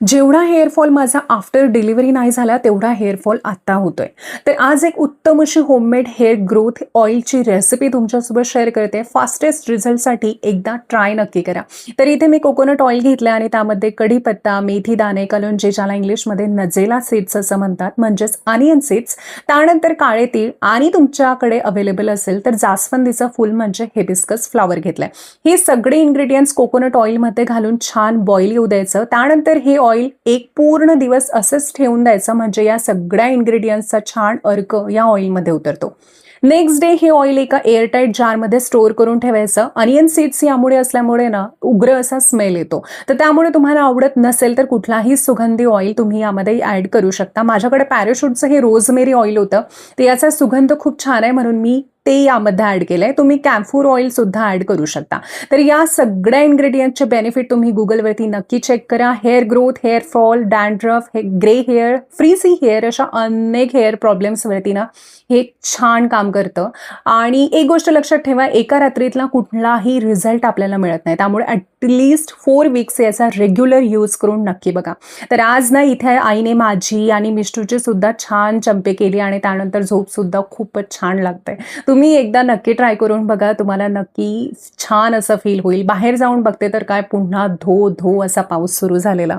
जेवढा हेअरफॉल माझा after delivery नाही झाला तेवढा हेअरफॉल आत्ता होतोय. तर आज एक उत्तम अशी होममेड हेअर ग्रोथ ऑइलची रेसिपी तुमच्यासोबत शेअर करते. फास्टेस्ट रिझल्टसाठी एकदा ट्राय नक्की करा. तर इथे मी कोकोनट ऑइल घेतलं आणि त्यामध्ये कढीपत्ता, मेथी दाणे, कलोंजी, ज्याला इंग्लिशमध्ये नजेला सीड्स असं म्हणतात, म्हणजेच अनियन सीड्स, त्यानंतर काळे तीळ आणि तुमच्याकडे अवेलेबल असेल तर जास्वंदीचं फूल म्हणजे हिबिस्कस फ्लॉवर घेतलंय. हे सगळे इन्ग्रेडियंट्स कोकोनट ऑइलमध्ये घालून छान बॉईल येऊ द्यायचं. त्यानंतर हे ऑइल एक पूर्ण दिवस असंच ठेवून द्यायचं, म्हणजे या सगळ्या इन्ग्रेडियंट्सचा छान अर्क या ऑइलमध्ये उतरतो. नेक्स्ट डे हे ऑइल एका एअरटाईट जारमध्ये स्टोअर करून ठेवायचं. अनियन सीड्स यामुळे असल्यामुळे ना उग्र असा स्मेल येतो, तर त्यामुळे तुम्हाला आवडत नसेल तर कुठलाही सुगंधी ऑइल तुम्ही यामध्ये ऍड करू शकता. माझ्याकडे पॅराशूटचं हे रोजमेरी ऑइल होतं, तर याचा सुगंध खूप छान आहे म्हणून मी ते यामध्ये ऍड केलंय. तुम्ही कॅम्फूर ऑइल सुद्धा ऍड करू शकता. तर या सगळ्या इन्ग्रेडियंटचे बेनिफिट तुम्ही गुगलवरती नक्की चेक करा. Hair growth, hair fall, dandruff, grey hair, frizzy hair अशा अनेक हेअर प्रॉब्लेम्सवरती ना हे छान काम करतं. आणि एक गोष्ट लक्षात ठेवा, एका रात्रीतला कुठलाही रिझल्ट आपल्याला मिळत नाही, त्यामुळे ॲटलिस्ट 4 वीक्स याचा रेग्युलर यूज करून नक्की बघा. तर आज ना इथे आईने माझी आणि मिस्टूची सुद्धा छान चंपे केली आणि त्यानंतर झोप सुद्धा खूपच छान लागते. तुम्ही एकदा नक्की ट्राय करून बघा, तुम्हाला नक्की छान असं फील होईल. बाहेर जाऊन बघते तर काय पुन्हा धो धो असा पाऊस सुरू झालेला.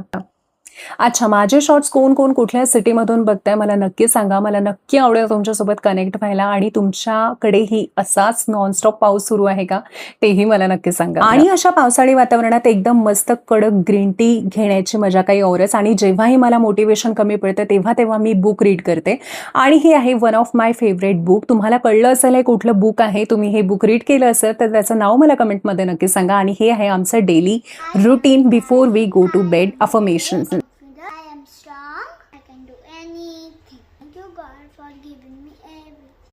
अच्छा, माझे शॉर्ट्स कोण कोण कुठल्या सिटीमधून बघताय मला नक्की सांगा. मला नक्की आवडेल तुमच्यासोबत कनेक्ट व्हायला. आणि तुमच्याकडेही असाच नॉनस्टॉप पाऊस सुरू आहे का तेही मला नक्की सांगा. आणि अशा पावसाळी वातावरणात एकदम मस्त कडक ग्रीन टी घेण्याची मजा काही औरच. आणि जेव्हाही मला मोटिवेशन कमी पडतं तेव्हा तेव्हा मी बुक रीड करते, आणि हे आहे one of my favourite book. तुम्हाला कळलं असेल हे कुठलं बुक आहे, तुम्ही हे बुक रीड केलं असेल तर त्याचं नाव मला कमेंटमध्ये नक्की सांगा. आणि हे आहे आमचं daily routine before we go to bed, affirmations. I am strong. I can do anything. Thank you, God, for giving me everything.